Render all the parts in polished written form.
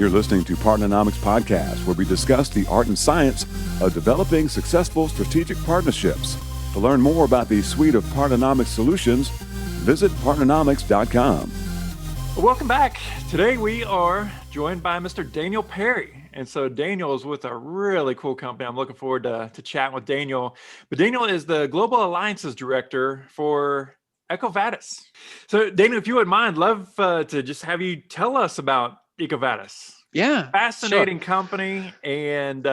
You're listening to Partnernomics Podcast, where we discuss the art and science of developing successful strategic partnerships. To learn more about the suite of Partnernomics solutions, visit partnernomics.com. Welcome back. Today we are joined by Mr. Daniel Perry. And so Daniel is with a really cool company. I'm looking forward to chatting with Daniel. But Daniel is the Global Alliances Director for EcoVadis. So Daniel, if you wouldn't mind, love to just have you tell us about EcoVadis. Yeah, Fascinating sure. company. And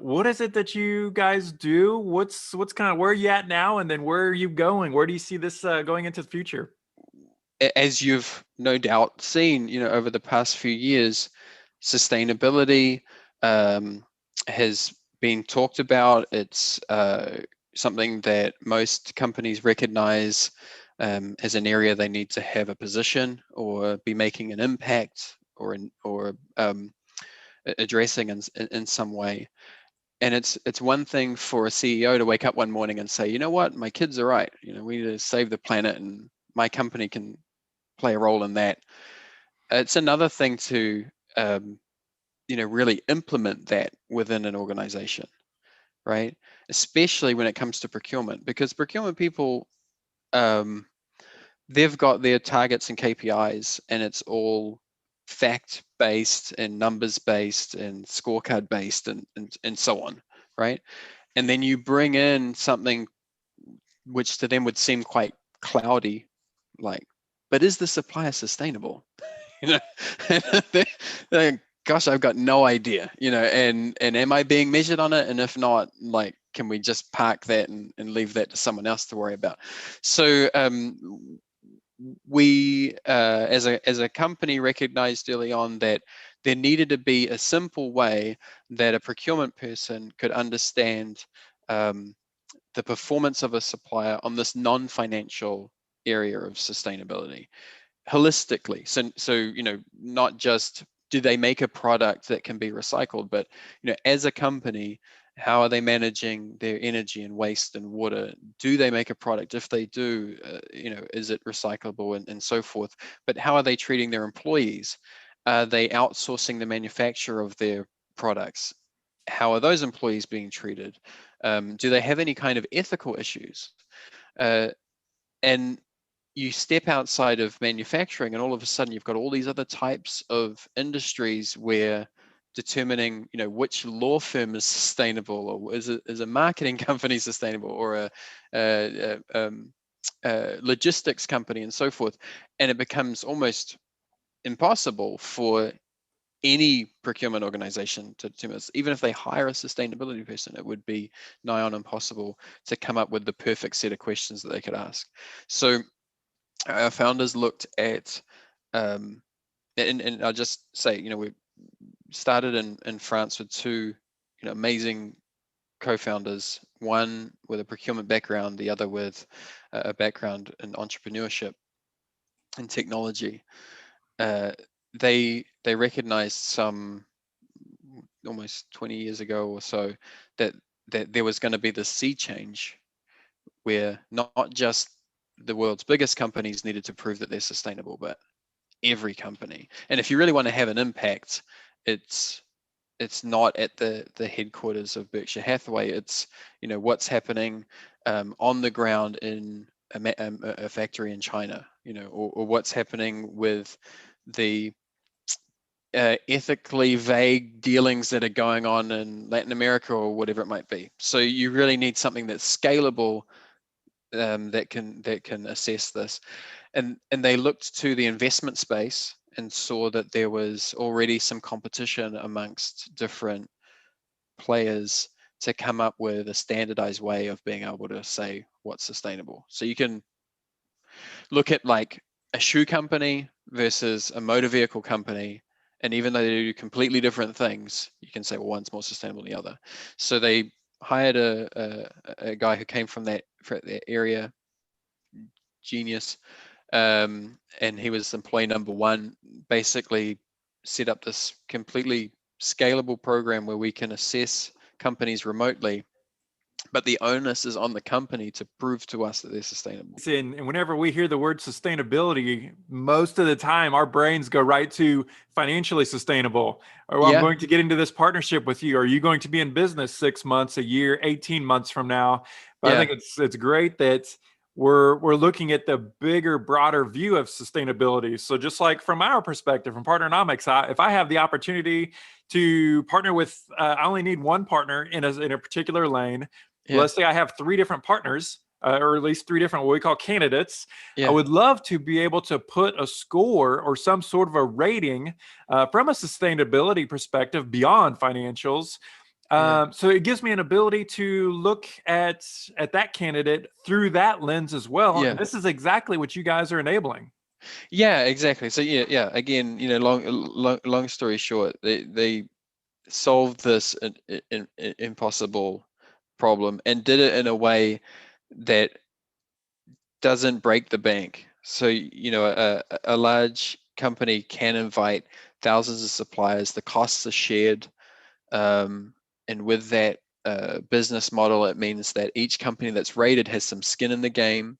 what is it that you guys do? What's kind of where are you at now? And then where are you going? Where do you see this going into the future? As you've no doubt seen, over the past few years, sustainability has been talked about. It's something that most companies recognize as an area they need to have a position or be making an impact or addressing in some way. And it's one thing for a CEO to wake up one morning and say, you know what, my kids are right. We need to save the planet, and my company can play a role in that. It's another thing to really implement that within an organization, right? Especially when it comes to procurement, because procurement people, they've got their targets and KPIs, and it's all fact-based and numbers-based and scorecard-based and so on, right? And then you bring in something which to them would seem quite cloudy, like, but is the supplier sustainable? Gosh, I've got no idea, and am I being measured on it? And if not, like, can we just park that and leave that to someone else to worry about? So we, as a company, recognized early on that there needed to be a simple way that a procurement person could understand the performance of a supplier on this non-financial area of sustainability holistically. So not just do they make a product that can be recycled, but as a company, how are they managing their energy and waste and water? Do they make a product? If they do, is it recyclable and so forth? But how are they treating their employees? Are they outsourcing the manufacture of their products? How are those employees being treated? Do they have any kind of ethical issues? And you step outside of manufacturing, and all of a sudden you've got all these other types of industries where determining, which law firm is sustainable, or is a marketing company sustainable, or a logistics company, and so forth. And it becomes almost impossible for any procurement organization to determine this. Even if they hire a sustainability person, it would be nigh on impossible to come up with the perfect set of questions that they could ask. So our founders looked at, and I'll just say, we started in France with two, amazing co-founders, one with a procurement background, the other with a background in entrepreneurship and technology. They recognized some almost 20 years ago or so that there was going to be this sea change where not just the world's biggest companies needed to prove that they're sustainable, but every company. And if you really want to have an impact, it's not at the headquarters of Berkshire Hathaway. It's what's happening on the ground in a factory in China, or what's happening with the ethically vague dealings that are going on in Latin America or whatever it might be. So you really need something that's scalable, that can assess this. And they looked to the investment space and saw that there was already some competition amongst different players to come up with a standardized way of being able to say what's sustainable. So you can look at like a shoe company versus a motor vehicle company, and even though they do completely different things, you can say, well, one's more sustainable than the other. So they hired a guy who came from that area, genius, and he was employee number one. Basically set up this completely scalable program where we can assess companies remotely but the onus is on the company to prove to us that they're sustainable. And whenever we hear the word sustainability, most of the time our brains go right to financially sustainable. Or I'm Yeah, going to get into this partnership with you. Are you going to be in business 6 months, a year, 18 months from now? But I yeah, think it's great that we're looking at the bigger, broader view of sustainability. So just like from our perspective, from Partnernomics, if I have the opportunity to partner with, I only need one partner in a particular lane. yeah, Let's say I have 3 different partners, or at least 3 different what we call candidates. I yeah, would love to be able to put a score or some sort of a rating from a sustainability perspective beyond financials. yeah, So it gives me an ability to look at that candidate through that lens as well. And yeah. this is exactly what you guys are enabling. Yeah, exactly. So yeah. Again, long story short, they solved this impossible problem and did it in a way that doesn't break the bank. So a large company can invite thousands of suppliers. The costs are shared, and with that business model, it means that each company that's rated has some skin in the game,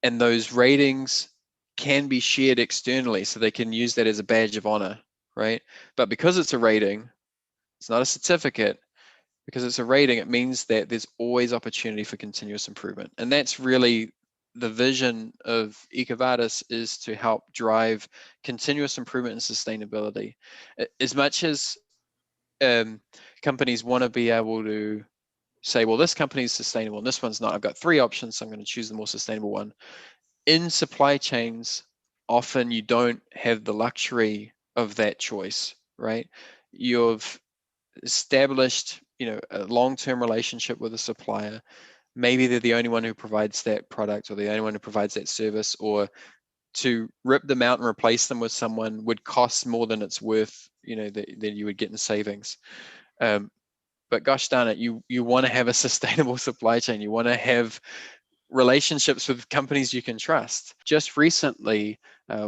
and those ratings can be shared externally, so they can use that as a badge of honor, right? But because it's a rating, it's not a certificate. Because it's a rating, it means that there's always opportunity for continuous improvement, and that's really the vision of EcoVadis, is to help drive continuous improvement and sustainability. As much as companies want to be able to say, well, this company is sustainable and this one's not. I've got 3 options, so I'm going to choose the more sustainable one. In supply chains, often you don't have the luxury of that choice, right? You've established, a long-term relationship with a supplier. Maybe they're the only one who provides that product, or the only one who provides that service, or to rip them out and replace them with someone would cost more than it's worth, that you would get in savings. But gosh darn it, you want to have a sustainable supply chain. You want to have relationships with companies you can trust. Just recently,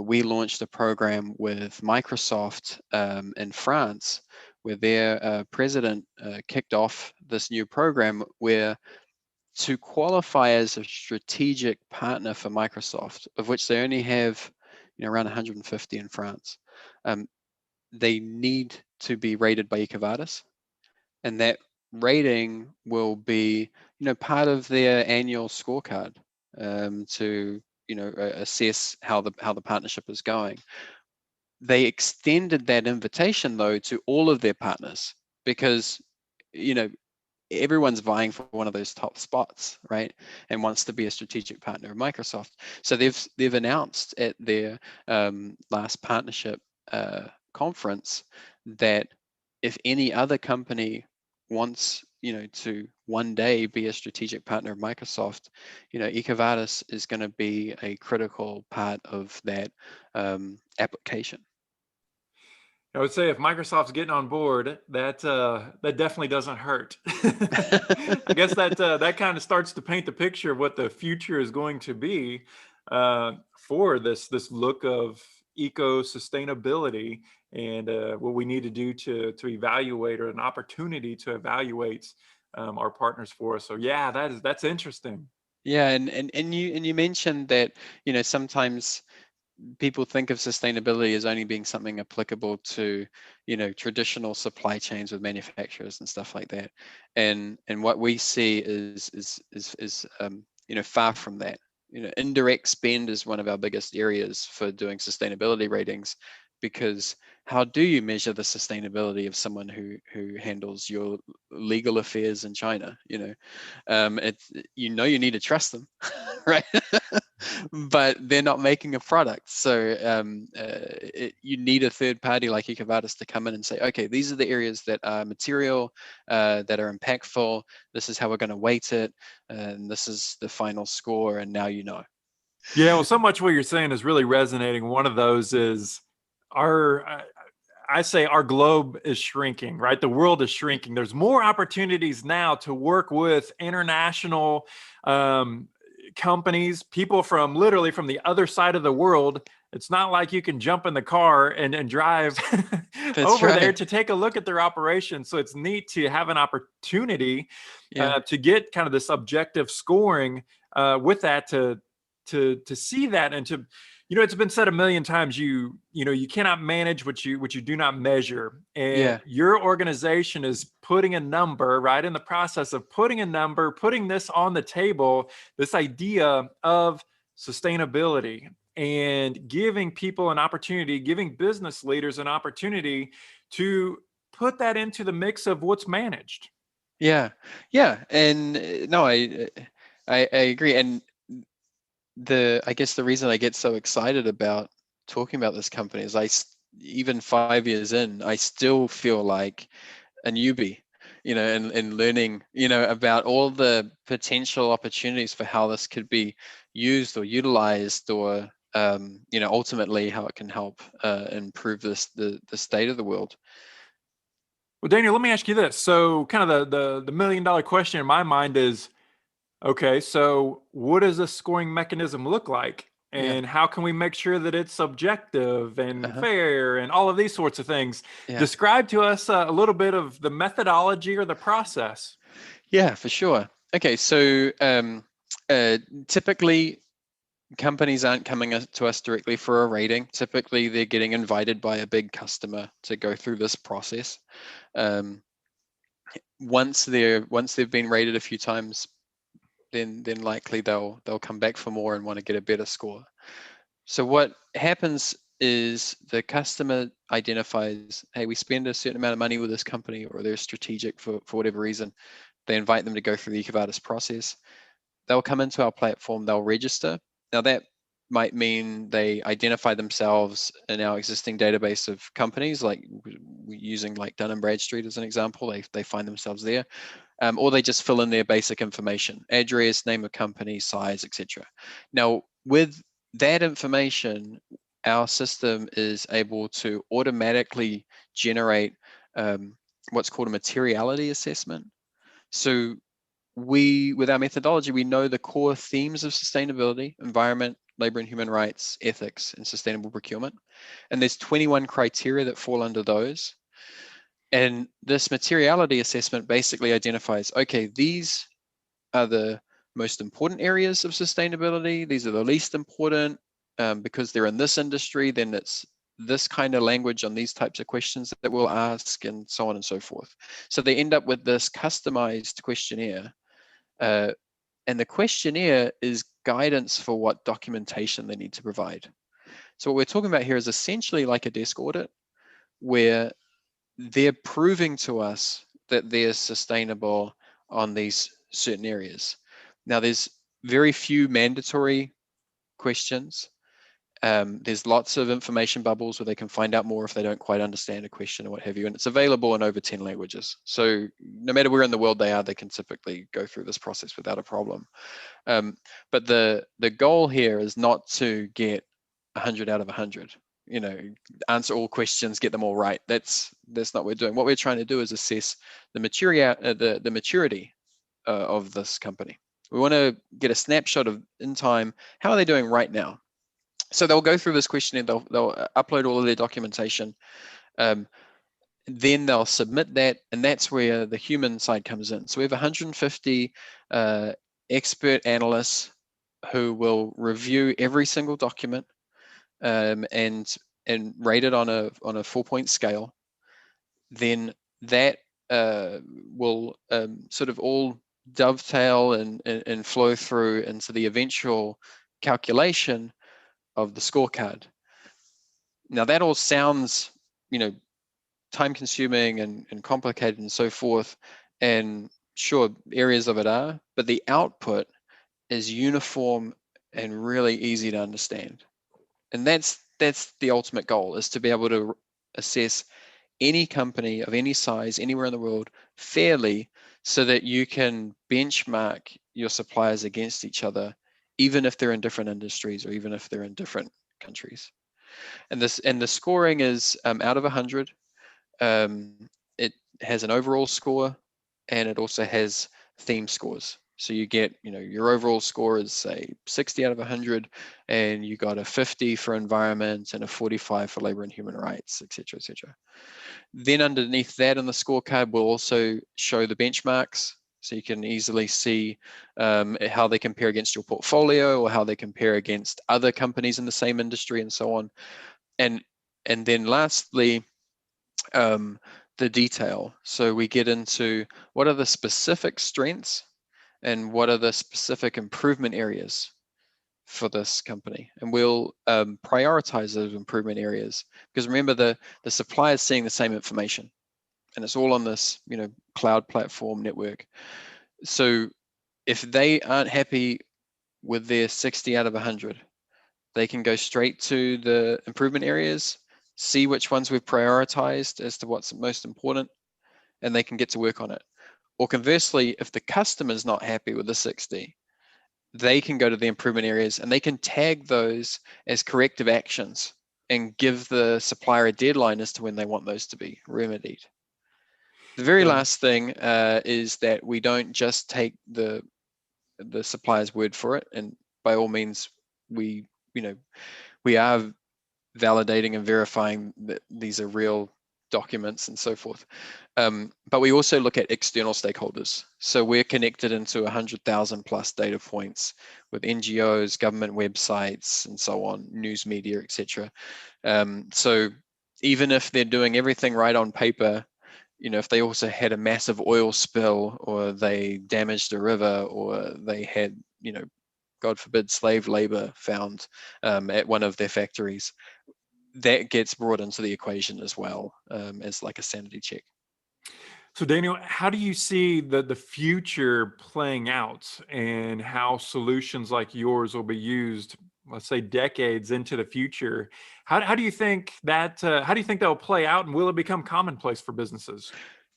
we launched a program with Microsoft in France, where their president kicked off this new program where, to qualify as a strategic partner for Microsoft, of which they only have around 150 in France, they need to be rated by EcoVadis, and that rating will be part of their annual scorecard, to assess how the partnership is going. They extended that invitation though to all of their partners, because everyone's vying for one of those top spots, right? And wants to be a strategic partner of Microsoft. So they've announced at their last partnership conference that if any other company wants to one day be a strategic partner of Microsoft, EcoVadis is going to be a critical part of that application. I would say if Microsoft's getting on board, that definitely doesn't hurt. I guess that kind of starts to paint the picture of what the future is going to be for this look of eco sustainability, and what we need to do to evaluate, or an opportunity to evaluate our partners for us. So yeah, that's interesting. Yeah, and you mentioned that sometimes people think of sustainability as only being something applicable to traditional supply chains with manufacturers and stuff like that, and what we see is far from that. Indirect spend is one of our biggest areas for doing sustainability ratings, because how do you measure the sustainability of someone who handles your legal affairs in China? It's, you need to trust them, right? But they're not making a product, so you need a third party like EcoVadis to come in and say, okay, these are the areas that are material, that are impactful. This is how we're going to weight it, and this is the final score. And now Yeah, well, so much what you're saying is really resonating. One of those is I say our globe is shrinking, right? The world is shrinking. There's more opportunities now to work with international companies, people from literally from the other side of the world, it's not like you can jump in the car and drive That's over there right. to take a look at their operation. So it's neat to have an opportunity Yeah. to get kind of this objective scoring with that, to see that, and to, it's been said a million times, you cannot manage what you do not measure. And Yeah. your organization is putting a number, right, in the process of putting a number, putting this on the table, this idea of sustainability, and giving people an opportunity, giving business leaders an opportunity to put that into the mix of what's managed. Yeah. Yeah. And no, I agree. And I guess the reason I get so excited about talking about this company is even 5 years in, I still feel like a newbie, and learning, about all the potential opportunities for how this could be used or utilized, or ultimately how it can help improve the state of the world. Well, Daniel, let me ask you this. So kind of the million dollar question in my mind is, okay, so what does a scoring mechanism look like? Yeah. And how can we make sure that it's subjective and Uh-huh. fair and all of these sorts of things? Yeah. Describe to us a little bit of the methodology or the process. Yeah, for sure. Okay, so typically companies aren't coming to us directly for a rating. Typically, they're getting invited by a big customer to go through this process. Um, once they've been rated a few times, then likely they'll come back for more and want to get a better score. So what happens is the customer identifies, hey, we spend a certain amount of money with this company, or they're strategic for whatever reason. They invite them to go through the EcoVadis process. They'll come into our platform, they'll register. Now that might mean they identify themselves in our existing database of companies, like we're using like Dun & Bradstreet as an example. They find themselves there, or they just fill in their basic information, address, name of company, size, etc. Now with that information, our system is able to automatically generate what's called a materiality assessment. So with our methodology, we know the core themes of sustainability: environment, labor and human rights, ethics, and sustainable procurement. And there's 21 criteria that fall under those. And this materiality assessment basically identifies, okay, these are the most important areas of sustainability. These are the least important. Because they're in this industry, then it's this kind of language on these types of questions that we'll ask, and so on and so forth. So they end up with this customized questionnaire. And the questionnaire is guidance for what documentation they need to provide. So what we're talking about here is essentially like a desk audit, where they're proving to us that they're sustainable on these certain areas. Now, there's very few mandatory questions. There's lots of information bubbles where they can find out more if they don't quite understand a question or what have you, and it's available in over 10 languages. So no matter where in the world they are, they can typically go through this process without a problem. But the goal here is not to get 100 out of 100. Answer all questions, get them all right. That's not what we're doing. What we're trying to do is assess the maturity of this company. We want to get a snapshot of in time. How are they doing right now? So they'll go through this questionnaire. They'll upload all of their documentation. Then they'll submit that, and that's where the human side comes in. So we have 150 expert analysts who will review every single document and rate it on a 4-point scale. Then that will sort of all dovetail and flow through into the eventual calculation of the scorecard. Now that all sounds, time consuming and complicated and so forth, and sure, areas of it are, but the output is uniform and really easy to understand. And that's the ultimate goal, is to be able to assess any company of any size anywhere in the world fairly, so that you can benchmark your suppliers against each other, even if they're in different industries or even if they're in different countries. And the scoring is out of 100. It has an overall score, and it also has theme scores. So you get, your overall score is say 60 out of 100, and you got a 50 for environment and a 45 for labor and human rights, et cetera, et cetera. Then underneath that on the scorecard, we'll also show the benchmarks. So you can easily see how they compare against your portfolio, or how they compare against other companies in the same industry, and so on. And then lastly, the detail. So we get into what are the specific strengths and what are the specific improvement areas for this company, and we'll prioritize those improvement areas, because remember, the supplier is seeing the same information, and it's all on this cloud platform network. So if they aren't happy with their 60 out of 100, they can go straight to the improvement areas, see which ones we've prioritized as to what's most important, and they can get to work on it. Or conversely, if the customer's not happy with the 60, they can go to the improvement areas and they can tag those as corrective actions and give the supplier a deadline as to when they want those to be remedied. The very last thing is that we don't just take the supplier's word for it, and by all means we are validating and verifying that these are real documents and so forth. But we also look at external stakeholders. So we're connected into 100,000 plus data points with NGOs, government websites, and so on, news media, etc. So even if they're doing everything right on paper, if they also had a massive oil spill, or they damaged a river, or they had, God forbid, slave labor found at one of their factories, that gets brought into the equation as well, as like a sanity check. So Daniel, how do you see the future playing out, and how solutions like yours will be used, let's say decades into the future? How do you think that will play out, and will it become commonplace for businesses?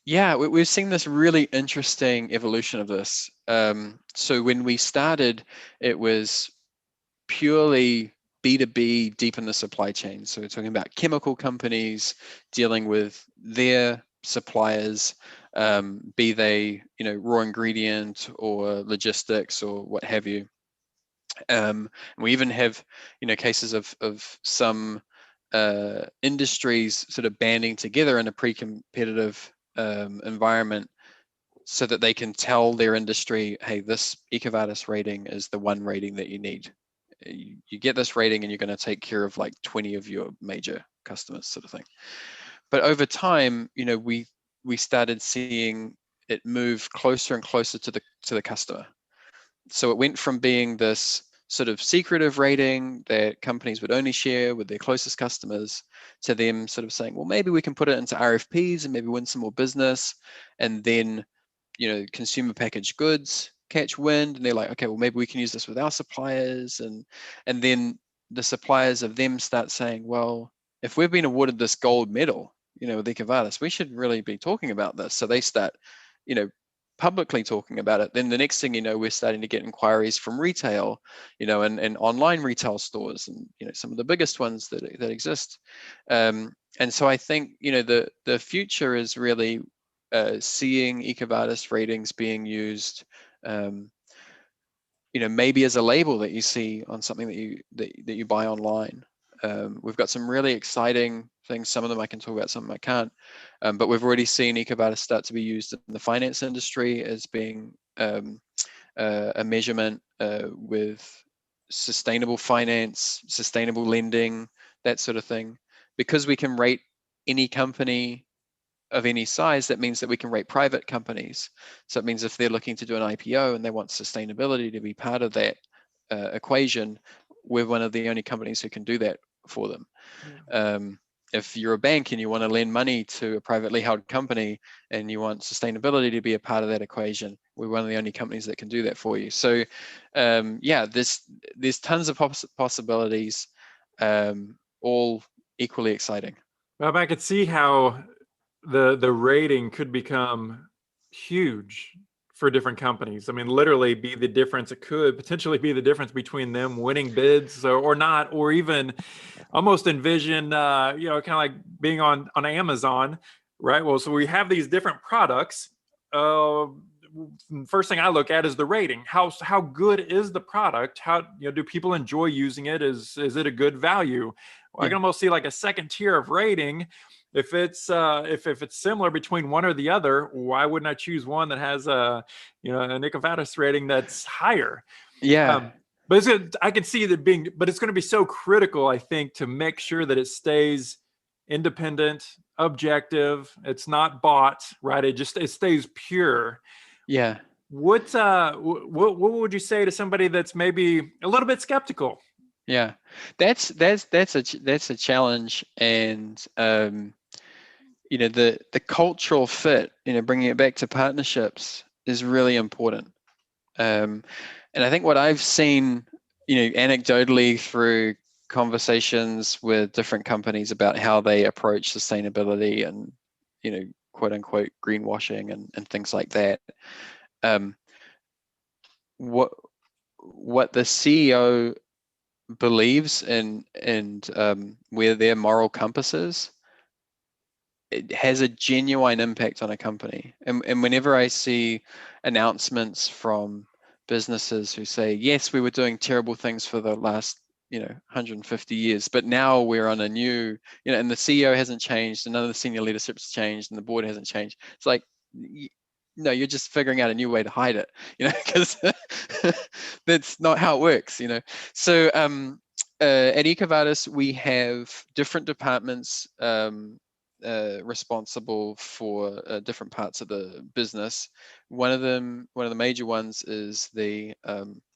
Yeah, we've seen this really interesting evolution of this. So when we started, it was purely B2B, deep in the supply chain. So we're talking about chemical companies dealing with their suppliers, be they raw ingredient or logistics or what have you. We even have cases of some industries sort of banding together in a pre-competitive environment, so that they can tell their industry, hey, this EcoVadis rating is the one rating that you need. You get this rating and you're going to take care of like 20 of your major customers, sort of thing. But over time, we started seeing it move closer and closer to the customer. So it went from being this sort of secretive rating that companies would only share with their closest customers, to them sort of saying, well, maybe we can put it into RFPs and maybe win some more business. And then consumer packaged goods catch wind, and they're like, okay, well, maybe we can use this with our suppliers, and then the suppliers of them start saying, well, if we've been awarded this gold medal, with EcoVadis, we should really be talking about this. So they start, publicly talking about it. Then the next thing we're starting to get inquiries from retail, and online retail stores, and some of the biggest ones that exist. And so I think the future is really seeing EcoVadis ratings being used, maybe as a label that you see on something that you buy online. We've got some really exciting things. Some of them I can talk about, some of them I can't. But we've already seen EcoVadis start to be used in the finance industry as being a measurement with sustainable finance, sustainable lending, that sort of thing. Because we can rate any company of any size, that means that we can rate private companies. So it means if they're looking to do an IPO and they want sustainability to be part of that equation, we're one of the only companies who can do that for them. Yeah. If you're a bank and you want to lend money to a privately held company and you want sustainability to be a part of that equation, we're one of the only companies that can do that for you. So yeah, there's tons of possibilities, all equally exciting. Well, I could see how the rating could become huge for different companies. I mean, literally be the difference. It could potentially be the difference between them winning bids or not, or even almost envision, kind of like being on Amazon, right? Well, so we have these different products. first thing I look at is the rating. How good is the product? How, do people enjoy using it? Is it a good value? Well, I can almost see like a second tier of rating. If it's if it's similar between one or the other, why wouldn't I choose one that has an EcoVadis rating that's higher? Yeah. But I can see that being, but it's going to be so critical, I think, to make sure that it stays independent, objective. It's not bought, right? It stays pure. Yeah. What would you say to somebody that's maybe a little bit skeptical? Yeah, that's a challenge, and the cultural fit, bringing it back to partnerships is really important. And I think what I've seen, anecdotally through conversations with different companies about how they approach sustainability and, quote unquote greenwashing and things like that. What the CEO believes and where their moral compass is, it has a genuine impact on a company. And whenever I see announcements from businesses who say, yes, we were doing terrible things for the last 150 years, but now we're on a new, and the CEO hasn't changed, and none of the senior leadership's changed, and the board hasn't changed. It's like, no, you're just figuring out a new way to hide it, because that's not how it works, So at EcoVadis, we have different departments responsible for different parts of the business. One of the major ones is the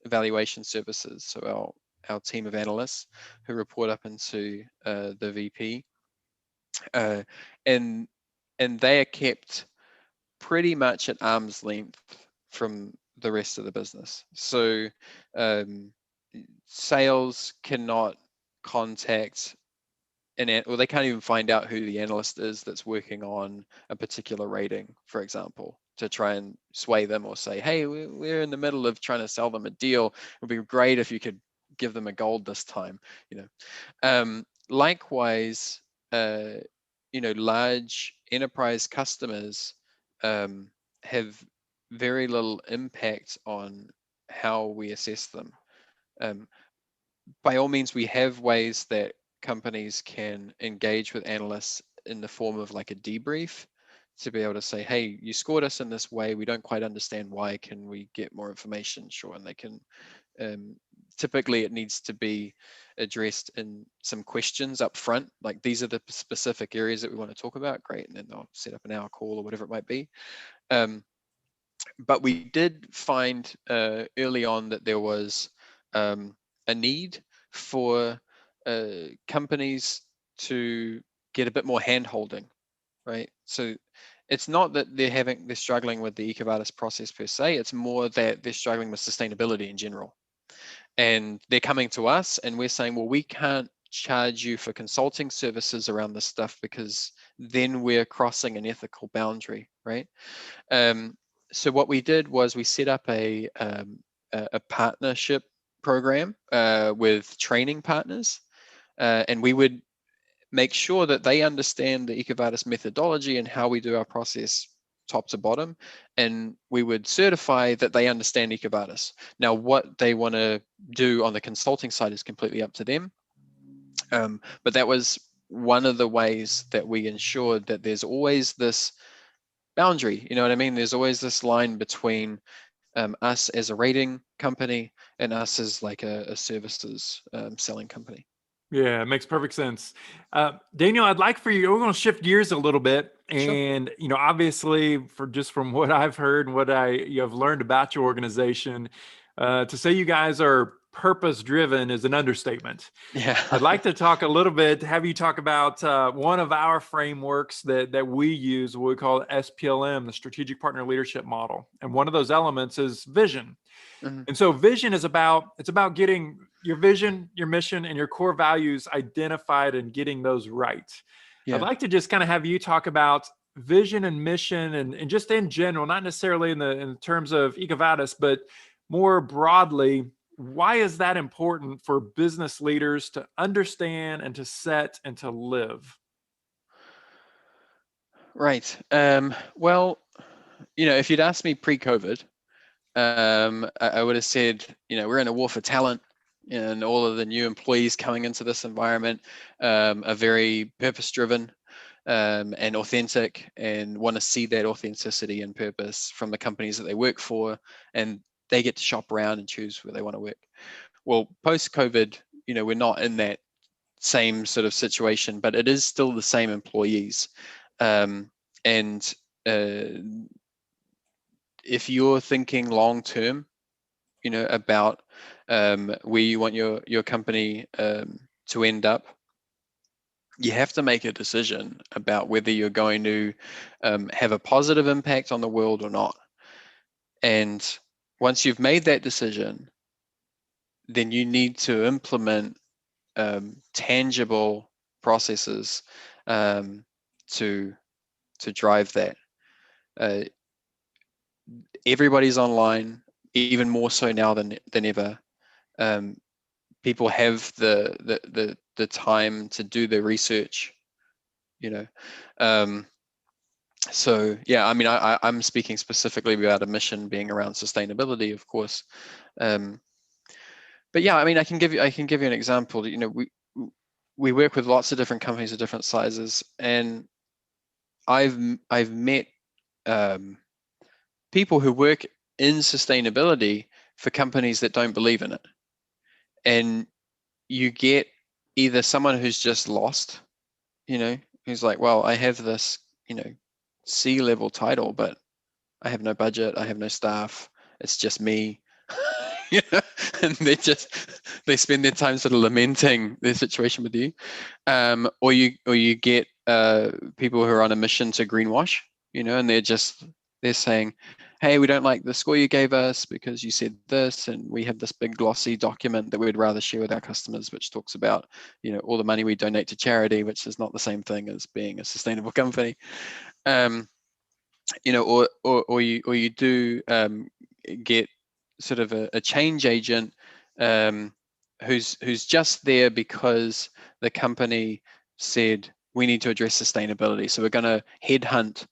evaluation services. So our team of analysts who report up into the VP, and they are kept pretty much at arm's length from the rest of the business. So sales cannot contact or they can't even find out who the analyst is that's working on a particular rating, for example, to try and sway them or say, hey, we're in the middle of trying to sell them a deal. It would be great if you could give them a gold this time. Likewise, large enterprise customers have very little impact on how we assess them. By all means, we have ways that companies can engage with analysts in the form of like a debrief to be able to say, hey, you scored us in this way. We don't quite understand why. Can we get more information? Sure. And they can, typically it needs to be addressed in some questions up front. Like, these are the specific areas that we want to talk about. Great. And then they'll set up an hour call or whatever it might be. But we did find early on that there was a need for companies to get a bit more hand-holding, right? So it's not that they're struggling with the EcoVadis process per se. It's more that they're struggling with sustainability in general, and they're coming to us and we're saying, well, we can't charge you for consulting services around this stuff because then we're crossing an ethical boundary, right? So what we did was we set up a partnership program with training partners, and we would make sure that they understand the EcoVadis methodology and how we do our process top to bottom, and we would certify that they understand EcoVadis. Now, what they want to do on the consulting side is completely up to them, but that was one of the ways that we ensured that there's always this boundary, you know what I mean? There's always this line between us as a rating company and us as like a services selling company. Yeah, it makes perfect sense. Daniel, I'd like for you, we're going to shift gears a little bit. And, Sure. Obviously from what I've heard and what you have learned about your organization, to say you guys are purpose-driven is an understatement. Yeah. I'd like to talk a little bit, have you talk about one of our frameworks that we use, what we call SPLM, the Strategic Partner Leadership Model. And one of those elements is vision. Mm-hmm. And so vision is about getting your vision, your mission, and your core values identified and getting those right. Yeah. I'd like to just kind of have you talk about vision and mission and just in general, not necessarily in terms of EcoVadis, but more broadly, why is that important for business leaders to understand and to set and to live? Right. Well, if you'd asked me pre-COVID, I would have said, we're in a war for talent, and all of the new employees coming into this environment are very purpose-driven and authentic, and want to see that authenticity and purpose from the companies that they work for, and they get to shop around and choose where they want to work. Well, post-COVID, we're not in that same sort of situation, but it is still the same employees. And if you're thinking long term, about where you want your company to end up, you have to make a decision about whether you're going to have a positive impact on the world or not. And once you've made that decision, then you need to implement tangible processes to drive that. Everybody's online, even more so now than ever. People have the time to do the research, so yeah, I mean, I'm speaking specifically about a mission being around sustainability, of course. But yeah, I mean, I can give you an example. We work with lots of different companies of different sizes, and I've met people who work in sustainability for companies that don't believe in it. And you get either someone who's just lost, who's like, well, I have this, C-level title, but I have no budget, I have no staff, it's just me. And they spend their time sort of lamenting their situation with you. Or you get people who are on a mission to greenwash, and they're saying, hey, we don't like the score you gave us because you said this, and we have this big glossy document that we'd rather share with our customers, which talks about, all the money we donate to charity, which is not the same thing as being a sustainable company. Or you do get sort of a change agent who's just there because the company said we need to address sustainability, so we're going to headhunt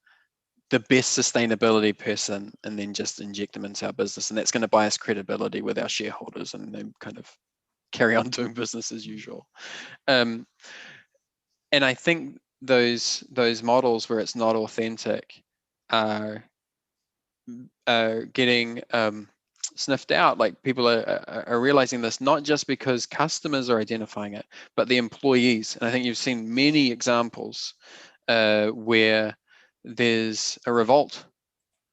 the best sustainability person and then just inject them into our business, and that's going to buy us credibility with our shareholders, and then kind of carry on doing business as usual. And I think those models where it's not authentic are getting sniffed out. Like, people are realizing this, not just because customers are identifying it, but the employees. And I think you've seen many examples where there's a revolt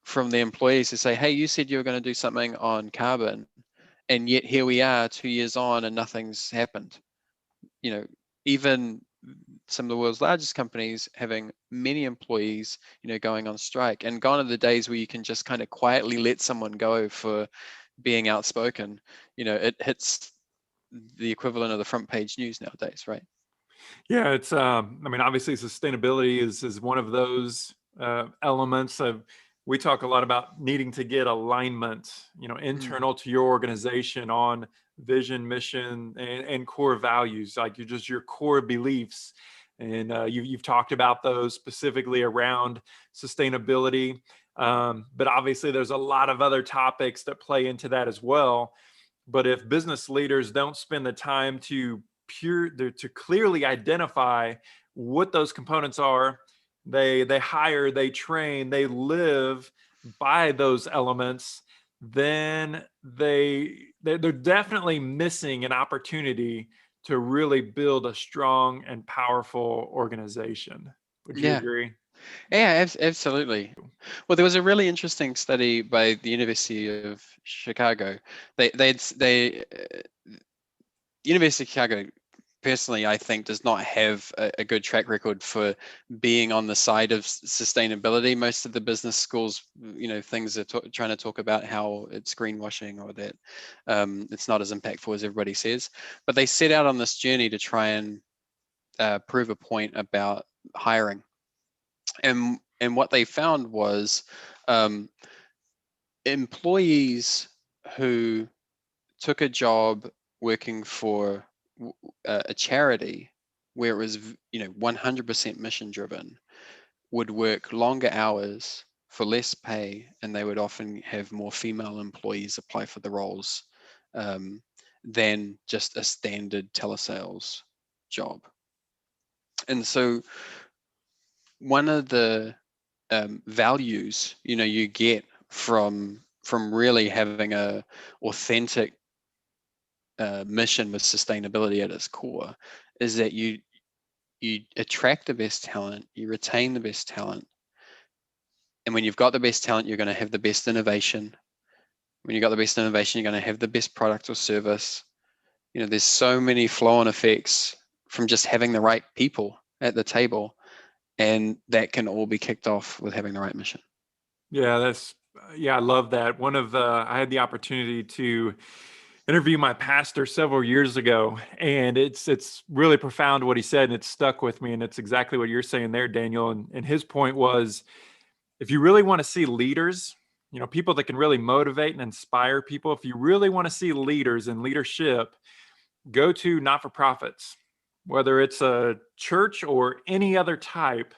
from the employees who say, hey, you said you were going to do something on carbon, and yet here we are 2 years on and nothing's happened. Even some of the world's largest companies having many employees, going on strike, and gone are the days where you can just kind of quietly let someone go for being outspoken. It hits the equivalent of the front page news nowadays, right? Yeah, it's I mean, obviously sustainability is one of those elements of, we talk a lot about needing to get alignment, internal to your organization on vision, mission, and core values, like your core beliefs. And you've talked about those specifically around sustainability. But obviously there's a lot of other topics that play into that as well. But if business leaders don't spend the time to clearly identify what those components are, they hire, they train, they live by those elements, then they're definitely missing an opportunity to really build a strong and powerful organization. Would you agree? Yeah, absolutely. Well, there was a really interesting study by the University of Chicago. University of Chicago, personally, I think, does not have a good track record for being on the side of sustainability. Most of the business schools, things are trying to talk about how it's greenwashing, or that it's not as impactful as everybody says. But they set out on this journey to try and prove a point about hiring. And what they found was employees who took a job working for a charity where it was 100% mission driven would work longer hours, for less pay, and they would often have more female employees apply for the roles than just a standard telesales job. And so one of the values you get from really having a authentic mission with sustainability at its core is that you attract the best talent, you retain the best talent, and when you've got the best talent, you're going to have the best innovation. When you've got the best innovation, you're going to have the best product or service. There's so many flow-on effects from just having the right people at the table, and that can all be kicked off with having the right mission. Yeah, I love that. I had the opportunity to interview my pastor several years ago, and it's really profound what he said, and it's stuck with me. And it's exactly what you're saying there, Daniel. And his point was, if you really want to see leaders, people that can really motivate and inspire people, if you really want to see leaders and leadership, go to not-for-profits, whether it's a church or any other type,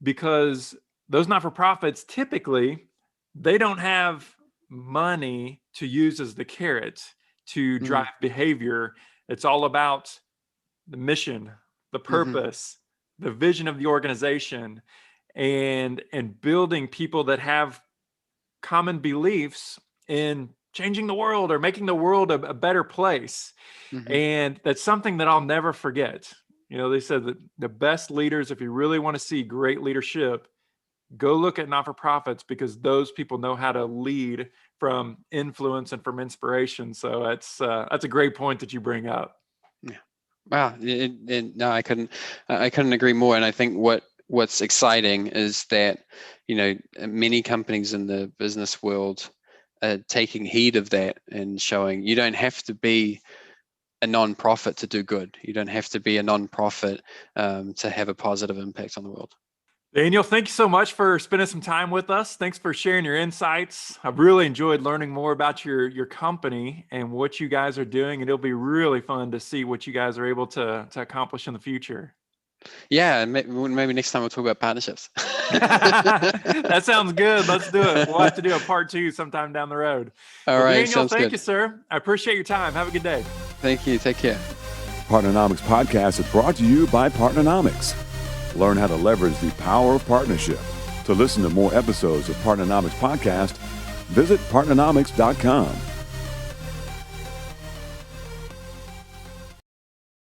because those not-for-profits, typically, they don't have money to use as the carrot to drive behavior. It's all about the mission, the purpose, the vision of the organization, and building people that have common beliefs in changing the world or making the world a better place. And that's something that I'll never forget. They said that the best leaders, if you really want to see great leadership, go look at not-for-profits, because those people know how to lead from influence and from inspiration. So that's a great point that you bring up. Yeah. Wow. No, I couldn't agree more. And I think what's exciting is that, many companies in the business world are taking heed of that and showing you don't have to be a non-profit to do good. You don't have to be a non-profit to have a positive impact on the world. Daniel, thank you so much for spending some time with us. Thanks for sharing your insights. I've really enjoyed learning more about your company and what you guys are doing, and it'll be really fun to see what you guys are able to accomplish in the future. Yeah, maybe next time we'll talk about partnerships. That sounds good. Let's do it. We'll have to do a part 2 sometime down the road. All right, Daniel, thank you, sir. I appreciate your time. Have a good day. Thank you. Take care. Partnernomics Podcast is brought to you by Partnernomics. Learn how to leverage the power of partnership. To listen to more episodes of Partnernomics Podcast, visit partnernomics.com.